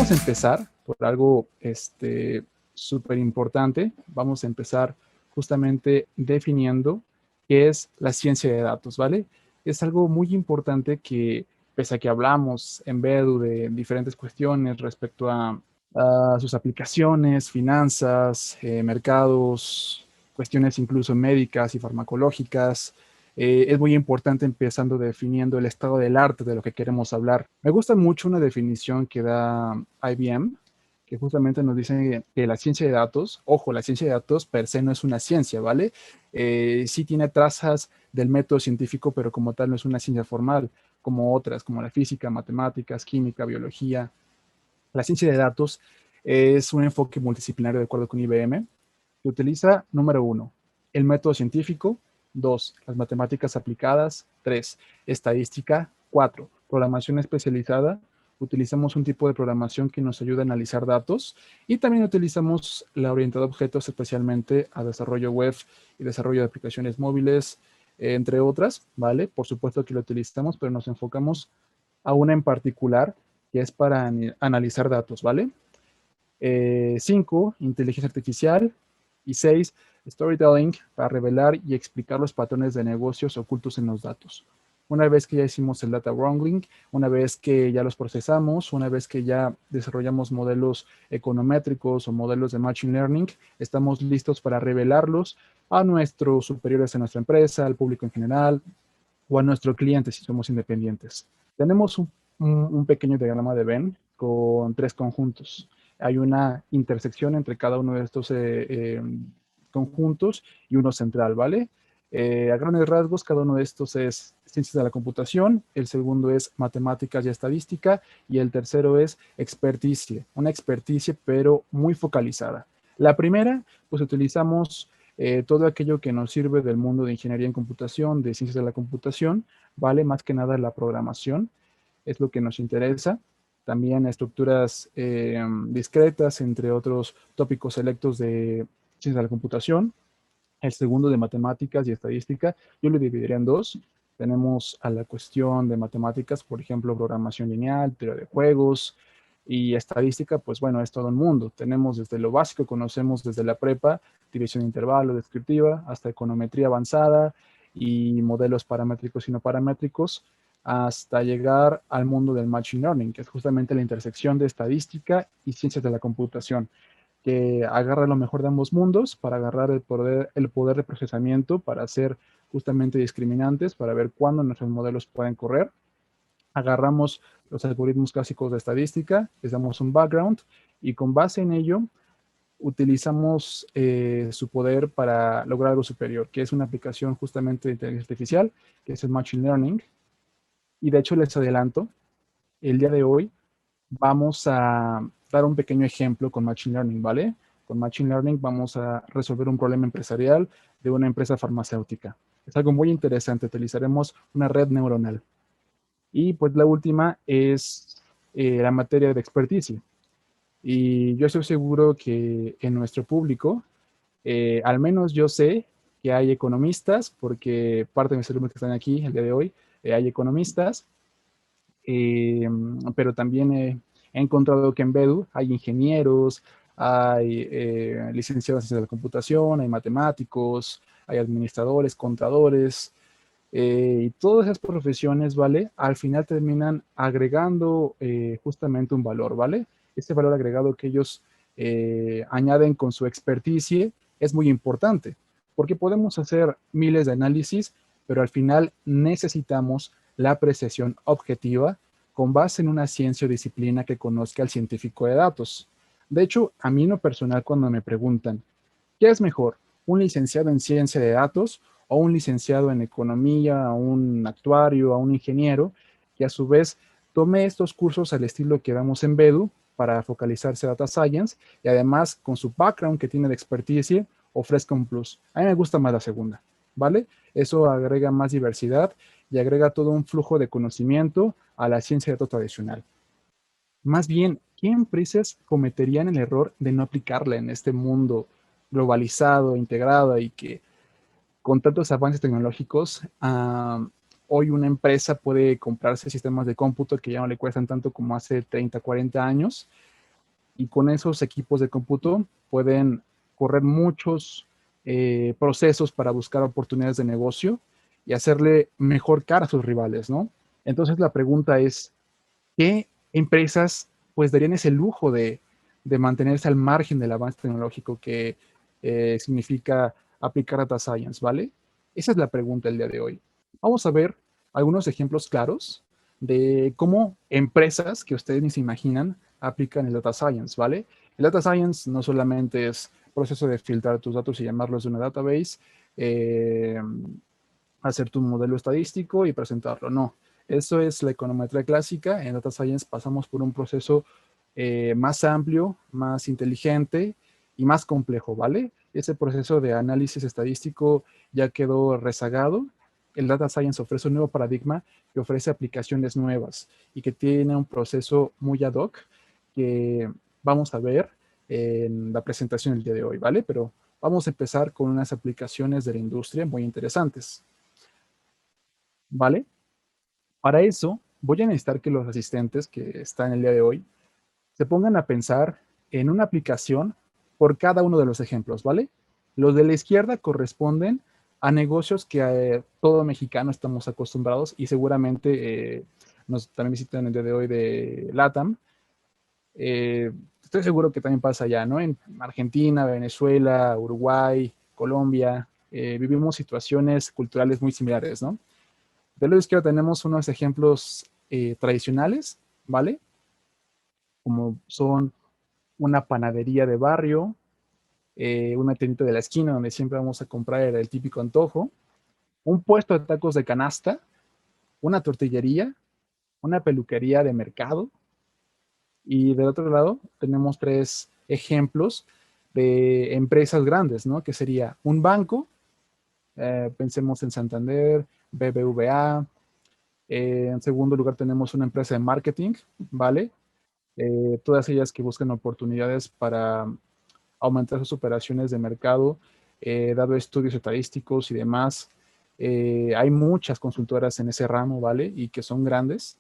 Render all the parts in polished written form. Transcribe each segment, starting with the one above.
Vamos a empezar por algo súper importante. Vamos a empezar justamente definiendo qué es la ciencia de datos, ¿vale? Es algo muy importante que, pese a que hablamos en Bedu de diferentes cuestiones respecto a sus aplicaciones, finanzas, mercados, cuestiones incluso médicas y farmacológicas, es muy importante empezando definiendo el estado del arte de lo que queremos hablar. Me gusta mucho una definición que da IBM, que justamente nos dice que la ciencia de datos, ojo, la ciencia de datos per se no es una ciencia, ¿vale? Sí tiene trazas del método científico, pero como tal no es una ciencia formal, como otras, como la física, matemáticas, química, biología. La ciencia de datos es un enfoque multidisciplinario de acuerdo con IBM, que utiliza, número uno, el método científico; dos, las matemáticas aplicadas; tres, estadística; cuatro, programación especializada. Utilizamos un tipo de programación que nos ayuda a analizar datos y también utilizamos la orientada a objetos, especialmente a desarrollo web y desarrollo de aplicaciones móviles, entre otras, ¿vale? Por supuesto que lo utilizamos, pero nos enfocamos a una en particular que es para analizar datos, ¿vale? Cinco, inteligencia artificial. Y seis, storytelling, para revelar y explicar los patrones de negocios ocultos en los datos. Una vez que ya hicimos el data wrangling, una vez que ya los procesamos, una vez que ya desarrollamos modelos econométricos o modelos de machine learning, estamos listos para revelarlos a nuestros superiores en nuestra empresa, al público en general o a nuestro cliente si somos independientes. Tenemos un pequeño diagrama de Venn con tres conjuntos. Hay una intersección entre cada uno de estos conjuntos y uno central, ¿vale? A grandes rasgos, cada uno de estos es ciencias de la computación, el segundo es matemáticas y estadística, y el tercero es experticia, una experticia pero muy focalizada. La primera, pues utilizamos todo aquello que nos sirve del mundo de ingeniería en computación, de ciencias de la computación, ¿vale? Más que nada la programación es lo que nos interesa. También estructuras discretas, entre otros tópicos selectos de ciencias de la computación. El segundo de matemáticas y estadística, yo lo dividiría en dos. Tenemos a la cuestión de matemáticas, por ejemplo, programación lineal, teoría de juegos, y estadística, pues bueno, es todo un mundo. Tenemos desde lo básico, conocemos desde la prepa, división de intervalo, descriptiva, hasta econometría avanzada y modelos paramétricos y no paramétricos, hasta llegar al mundo del machine learning, que es justamente la intersección de estadística y ciencias de la computación, que agarra lo mejor de ambos mundos para agarrar el poder de procesamiento, para hacer justamente discriminantes, para ver cuándo nuestros modelos pueden correr. Agarramos los algoritmos clásicos de estadística, les damos un background y con base en ello utilizamos su poder para lograr algo superior, que es una aplicación justamente de inteligencia artificial, que es el Machine Learning. Y de hecho les adelanto, el día de hoy vamos a dar un pequeño ejemplo con Machine Learning, ¿vale? Con Machine Learning vamos a resolver un problema empresarial de una empresa farmacéutica. Es algo muy interesante, utilizaremos una red neuronal. Y pues la última es la materia de experticia. Y yo estoy seguro que en nuestro público, al menos yo sé que hay economistas, porque parte de mis alumnos que están aquí el día de hoy, hay economistas, eh, pero también he encontrado que en Bedu hay ingenieros, hay licenciados en ciencias de la computación, hay matemáticos, hay administradores, contadores, y todas esas profesiones, ¿vale? Al final terminan agregando justamente un valor, ¿vale? Ese valor agregado que ellos añaden con su experticia es muy importante, porque podemos hacer miles de análisis, pero al final necesitamos la apreciación objetiva con base en una ciencia o disciplina que conozca al científico de datos. De hecho, a mí en lo personal, cuando me preguntan, ¿qué es mejor? ¿Un licenciado en ciencia de datos o un licenciado en economía, a un actuario, a un ingeniero, que a su vez tome estos cursos al estilo que damos en Bedu para focalizarse a Data Science y además con su background que tiene de expertise ofrezca un plus? A mí me gusta más la segunda, ¿vale? Eso agrega más diversidad y agrega todo un flujo de conocimiento a la ciencia de datos tradicional. Más bien, ¿qué empresas cometerían el error de no aplicarla en este mundo globalizado, integrado y que con tantos avances tecnológicos, hoy una empresa puede comprarse sistemas de cómputo que ya no le cuestan tanto como hace 30, 40 años y con esos equipos de cómputo pueden correr muchos procesos para buscar oportunidades de negocio y hacerle mejor cara a sus rivales, ¿no? Entonces la pregunta es, ¿qué empresas pues darían ese lujo de mantenerse al margen del avance tecnológico que significa aplicar data science, ¿vale? Esa es la pregunta del día de hoy. Vamos a ver algunos ejemplos claros de cómo empresas que ustedes ni se imaginan aplican el data science, ¿vale? El data science no solamente es proceso de filtrar tus datos y llamarlos de una database, eh, hacer tu modelo estadístico y presentarlo. No, eso es la econometría clásica. En Data Science pasamos por un proceso más amplio, más inteligente y más complejo, ¿vale? Ese proceso de análisis estadístico ya quedó rezagado. El Data Science ofrece un nuevo paradigma que ofrece aplicaciones nuevas y que tiene un proceso muy ad hoc que vamos a ver en la presentación del día de hoy, ¿vale? Pero vamos a empezar con unas aplicaciones de la industria muy interesantes. ¿Vale? Para eso, voy a necesitar que los asistentes que están el día de hoy se pongan a pensar en una aplicación por cada uno de los ejemplos, ¿vale? Los de la izquierda corresponden a negocios que todo mexicano estamos acostumbrados y seguramente nos también visitan el día de hoy de LATAM. Estoy seguro que también pasa allá, ¿no? En Argentina, Venezuela, Uruguay, Colombia, vivimos situaciones culturales muy similares, ¿no? De lado izquierdo tenemos unos ejemplos tradicionales, ¿vale? Como son una panadería de barrio, una tiendita de la esquina donde siempre vamos a comprar el típico antojo, un puesto de tacos de canasta, una tortillería, una peluquería de mercado y del otro lado tenemos tres ejemplos de empresas grandes, ¿no? Que sería un banco, pensemos en Santander, BBVA. En segundo lugar tenemos una empresa de marketing, ¿vale? Todas ellas que buscan oportunidades para aumentar sus operaciones de mercado, dado estudios estadísticos y demás. Hay muchas consultoras en ese ramo, ¿vale? Y que son grandes.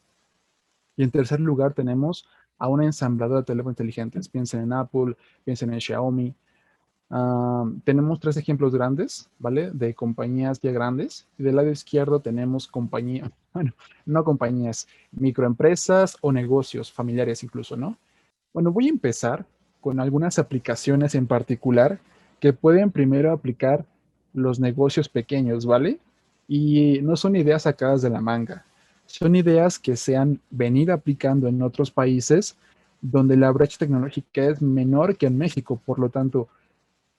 Y en tercer lugar tenemos a una ensambladora de teléfonos inteligentes. Piensen en Apple, piensen en Xiaomi. Tenemos tres ejemplos grandes, ¿vale? De compañías ya grandes. Y del lado izquierdo tenemos compañías, bueno, no compañías, microempresas o negocios familiares incluso, ¿no? Bueno, voy a empezar con algunas aplicaciones en particular que pueden primero aplicar los negocios pequeños, ¿vale? Y no son ideas sacadas de la manga, son ideas que se han venido aplicando en otros países donde la brecha tecnológica es menor que en México, por lo tanto,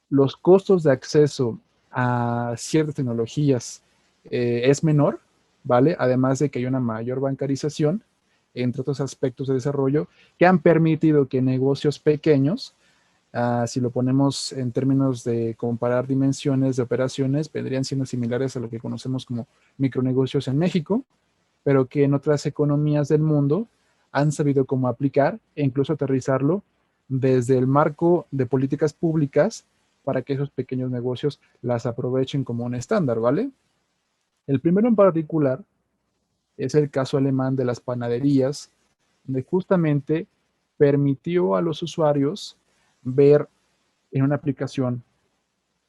los costos de acceso a ciertas tecnologías es menor, ¿vale? Además de que hay una mayor bancarización, entre otros aspectos de desarrollo, que han permitido que negocios pequeños, si lo ponemos en términos de comparar dimensiones de operaciones, vendrían siendo similares a lo que conocemos como micronegocios en México, pero que en otras economías del mundo han sabido cómo aplicar e incluso aterrizarlo desde el marco de políticas públicas para que esos pequeños negocios las aprovechen como un estándar, ¿vale? El primero en particular es el caso alemán de las panaderías, donde justamente permitió a los usuarios ver en una aplicación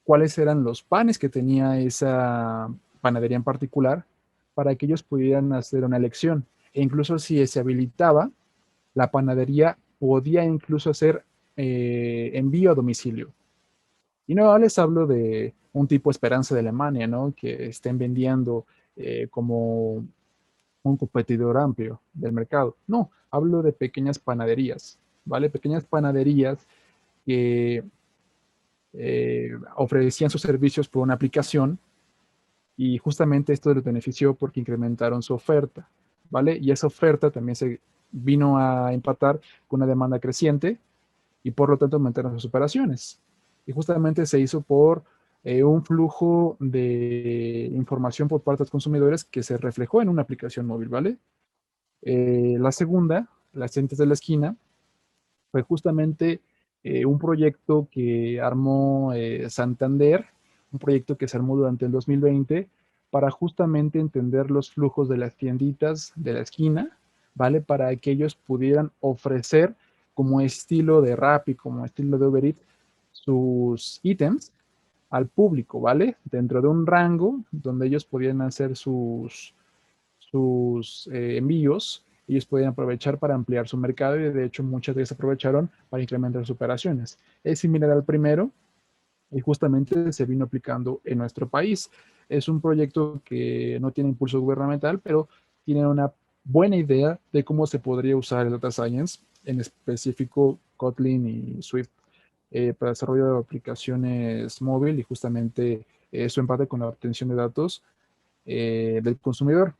cuáles eran los panes que tenía esa panadería en particular para que ellos pudieran hacer una elección. E incluso si se habilitaba, la panadería podía incluso hacer envío a domicilio. Y no les hablo de un tipo Esperanza de Alemania, ¿no? Que estén vendiendo como un competidor amplio del mercado. No, hablo de pequeñas panaderías, ¿vale? Pequeñas panaderías que ofrecían sus servicios por una aplicación y justamente esto les benefició porque incrementaron su oferta, ¿vale? Y esa oferta también se vino a empatar con una demanda creciente y por lo tanto aumentaron sus operaciones. Y justamente se hizo por un flujo de información por parte de los consumidores que se reflejó en una aplicación móvil, ¿vale? La segunda, las tiendas de la esquina, fue justamente un proyecto que armó Santander, un proyecto que se armó durante el 2020 para justamente entender los flujos de las tienditas de la esquina, ¿vale? Para que ellos pudieran ofrecer como estilo de Rappi, como estilo de Uber Eats, sus ítems al público, ¿vale? Dentro de un rango donde ellos podían hacer sus envíos, ellos podían aprovechar para ampliar su mercado y de hecho muchas veces aprovecharon para incrementar sus operaciones. Es similar al primero y justamente se vino aplicando en nuestro país. Es un proyecto que no tiene impulso gubernamental, pero tiene una buena idea de cómo se podría usar el data science, en específico Kotlin y Swift, para desarrollo de aplicaciones móvil y justamente su empate con la obtención de datos del consumidor.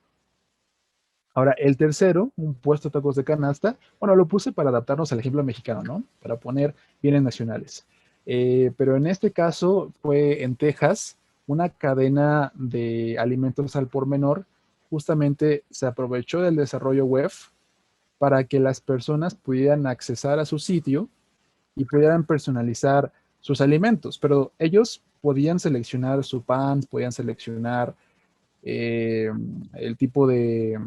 Ahora, el tercero, un puesto de tacos de canasta, bueno, lo puse para adaptarnos al ejemplo mexicano, ¿no? Para poner bienes nacionales. Pero en este caso fue en Texas, una cadena de alimentos al por menor, justamente se aprovechó del desarrollo web para que las personas pudieran accesar a su sitio y pudieran personalizar sus alimentos, pero ellos podían seleccionar su pan, podían seleccionar eh, el tipo de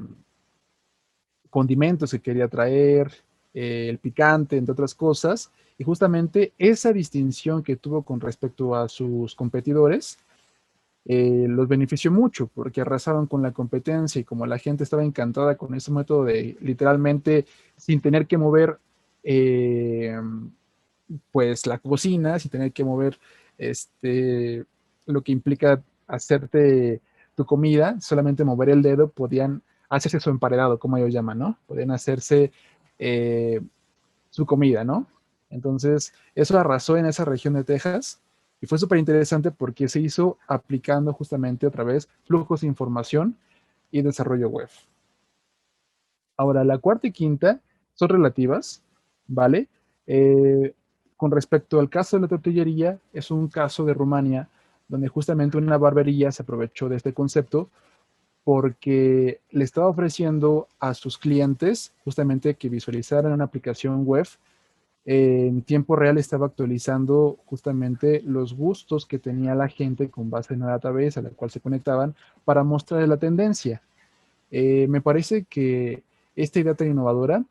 condimentos que quería traer, el picante, entre otras cosas. Y justamente esa distinción que tuvo con respecto a sus competidores los benefició mucho porque arrasaron con la competencia y como la gente estaba encantada con ese método de literalmente sin tener que mover eh, pues la cocina, sin tener que mover lo que implica hacerte tu comida, solamente mover el dedo, podían hacerse su emparedado, como ellos llaman, ¿no? Podían hacerse eh, su comida, ¿no? Entonces, eso arrasó en esa región de Texas y fue súper interesante porque se hizo aplicando justamente otra vez flujos de información y desarrollo web. Ahora, la cuarta y quinta son relativas, ¿vale? Eh, con respecto al caso de la tortillería, es un caso de Rumania donde justamente una barbería se aprovechó de este concepto porque le estaba ofreciendo a sus clientes justamente que visualizaran una aplicación web. En tiempo real estaba actualizando justamente los gustos que tenía la gente con base en la database a la cual se conectaban para mostrar la tendencia. Me parece que esta idea tan innovadora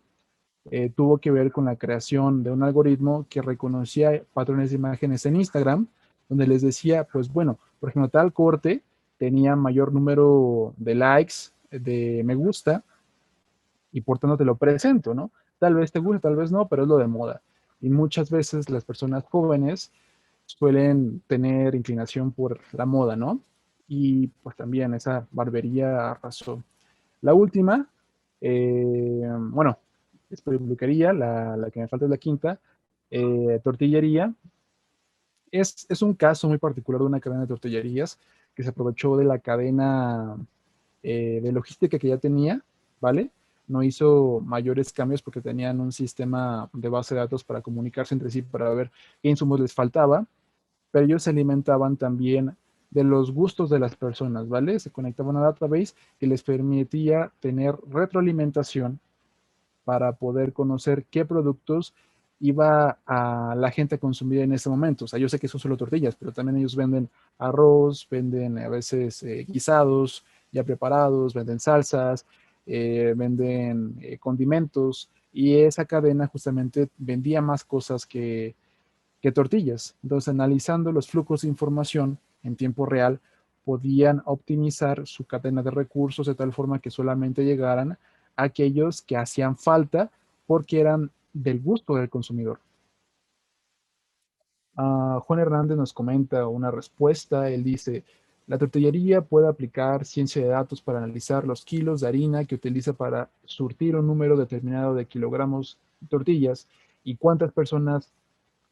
tuvo que ver con la creación de un algoritmo que reconocía patrones de imágenes en Instagram, donde les decía, pues bueno, por ejemplo, tal corte tenía mayor número de likes, de me gusta, y por tanto te lo presento, ¿no? Tal vez te guste, tal vez no, pero es lo de moda. Y muchas veces las personas jóvenes suelen tener inclinación por la moda, ¿no? Y pues también esa barbería arrasó. La última, bueno, es peluquería, la que me falta es la quinta, tortillería. Es un caso muy particular de una cadena de tortillerías que se aprovechó de la cadena de logística que ya tenía, ¿vale? No hizo mayores cambios porque tenían un sistema de base de datos para comunicarse entre sí, para ver qué insumos les faltaba, pero ellos se alimentaban también de los gustos de las personas, ¿vale? Se conectaban a una database que les permitía tener retroalimentación para poder conocer qué productos iba a la gente a consumir en ese momento. O sea, yo sé que son solo tortillas, pero también ellos venden arroz, venden a veces guisados ya preparados, venden salsas, venden condimentos y esa cadena justamente vendía más cosas que tortillas. Entonces, analizando los flujos de información en tiempo real, podían optimizar su cadena de recursos de tal forma que solamente llegaran a aquellos que hacían falta porque eran del gusto del consumidor. Juan Hernández nos comenta una respuesta. Él dice, la tortillería puede aplicar ciencia de datos para analizar los kilos de harina que utiliza para surtir un número determinado de kilogramos de tortillas y cuántas personas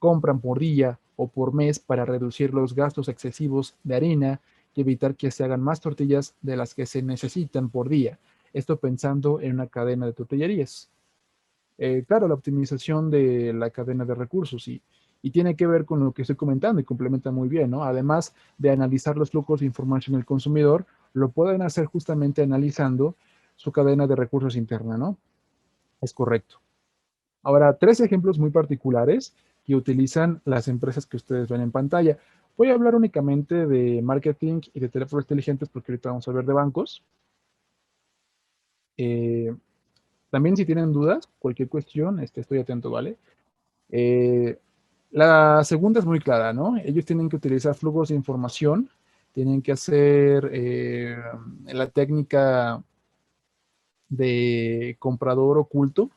compran por día o por mes para reducir los gastos excesivos de harina y evitar que se hagan más tortillas de las que se necesitan por día. Esto pensando en una cadena de tortillerías. Claro, la optimización de la cadena de recursos y tiene que ver con lo que estoy comentando y complementa muy bien, ¿no? Además de analizar los flujos de información del consumidor, lo pueden hacer justamente analizando su cadena de recursos interna, ¿no? Es correcto. Ahora, tres ejemplos muy particulares que utilizan las empresas que ustedes ven en pantalla. Voy a hablar únicamente de marketing y de teléfonos inteligentes porque ahorita vamos a ver de bancos. Eh, También si tienen dudas, cualquier cuestión, estoy atento, ¿vale? Eh, la segunda es muy clara, ¿no? Ellos tienen que utilizar flujos de información, tienen que hacer la técnica de comprador oculto,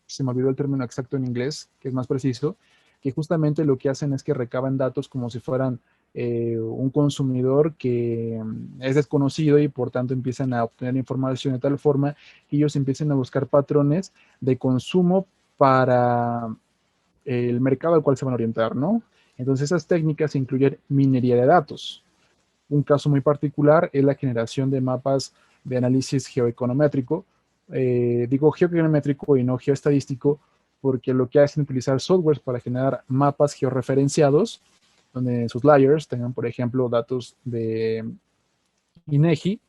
se me olvidó el término exacto en inglés, que es más preciso, que justamente lo que hacen es que recaban datos como si fueran un consumidor que es desconocido y por tanto empiezan a obtener información de tal forma que ellos empiecen a buscar patrones de consumo para el mercado al cual se van a orientar, ¿no? Entonces esas técnicas incluyen minería de datos. Un caso muy particular es la generación de mapas de análisis geoeconométrico. Digo geoeconométrico y no geoestadístico, porque lo que hacen es utilizar softwares para generar mapas georreferenciados, donde sus layers tengan, por ejemplo, datos de INEGI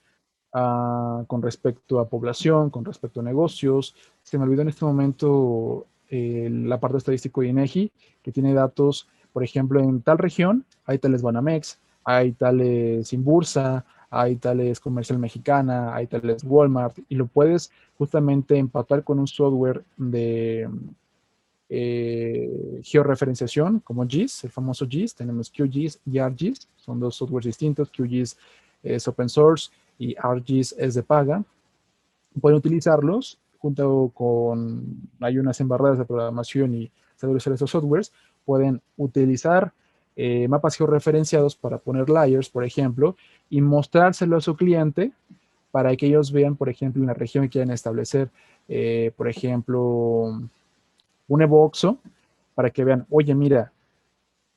con respecto a población, con respecto a negocios. Se me olvidó en este momento la parte estadística de INEGI, que tiene datos, por ejemplo, en tal región hay tales Banamex, hay tales Inbursa, hay tales Comercial Mexicana, hay tales Walmart, y lo puedes justamente empatar con un software de georreferenciación como GIS, el famoso GIS. Tenemos QGIS y ArcGIS, son dos softwares distintos. QGIS es open source y ArcGIS es de paga. Pueden utilizarlos junto con, hay unas embarradas de programación y saber usar esos softwares, pueden utilizar mapas georreferenciados para poner layers, por ejemplo, y mostrárselo a su cliente para que ellos vean, por ejemplo, en la región que quieren establecer, por ejemplo, un Evoxo, para que vean, oye, mira,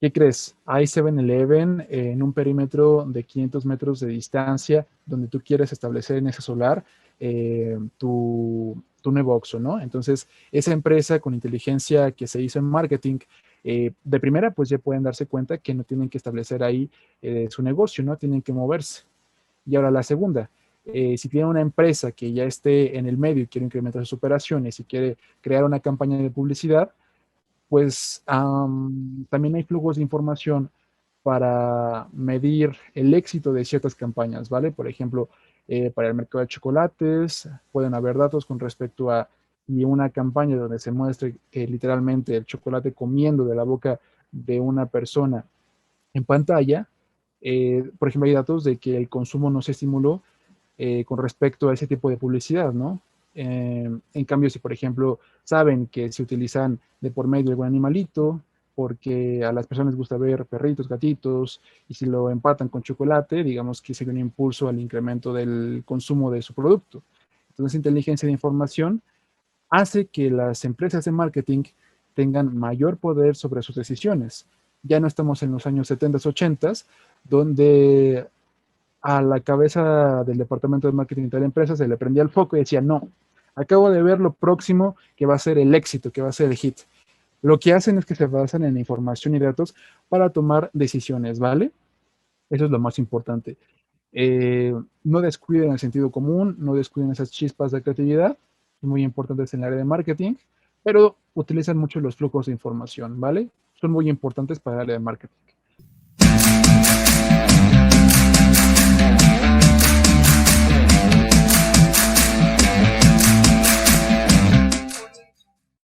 ¿qué crees? Hay 7-Eleven en un perímetro de 500 metros de distancia donde tú quieres establecer en ese solar tu nuevo Oxxo, ¿no? Entonces, esa empresa con inteligencia que se hizo en marketing, de primera, pues ya pueden darse cuenta que no tienen que establecer ahí su negocio, ¿no? Tienen que moverse. Y ahora la segunda, si tiene una empresa que ya esté en el medio y quiere incrementar sus operaciones y quiere crear una campaña de publicidad, pues también hay flujos de información para medir el éxito de ciertas campañas, ¿vale? Por ejemplo, para el mercado de chocolates, pueden haber datos con respecto a y una campaña donde se muestre literalmente el chocolate comiendo de la boca de una persona en pantalla. Por ejemplo, hay datos de que el consumo no se estimuló con respecto a ese tipo de publicidad, ¿no? En cambio, si por ejemplo saben que se utilizan de por medio algún animalito, porque a las personas les gusta ver perritos, gatitos, y si lo empatan con chocolate, digamos que sería un impulso al incremento del consumo de su producto. Entonces, inteligencia de información hace que las empresas de marketing tengan mayor poder sobre sus decisiones. Ya no estamos en los años 70, 80, donde a la cabeza del departamento de marketing de la empresa se le prendía el foco y decía, no, acabo de ver lo próximo que va a ser el éxito, que va a ser el hit. Lo que hacen es que se basan en información y datos para tomar decisiones, ¿vale? Eso es lo más importante. No descuiden el sentido común, no descuiden esas chispas de creatividad, muy importantes en el área de marketing, pero utilizan mucho los flujos de información, ¿vale? Son muy importantes para el área de marketing.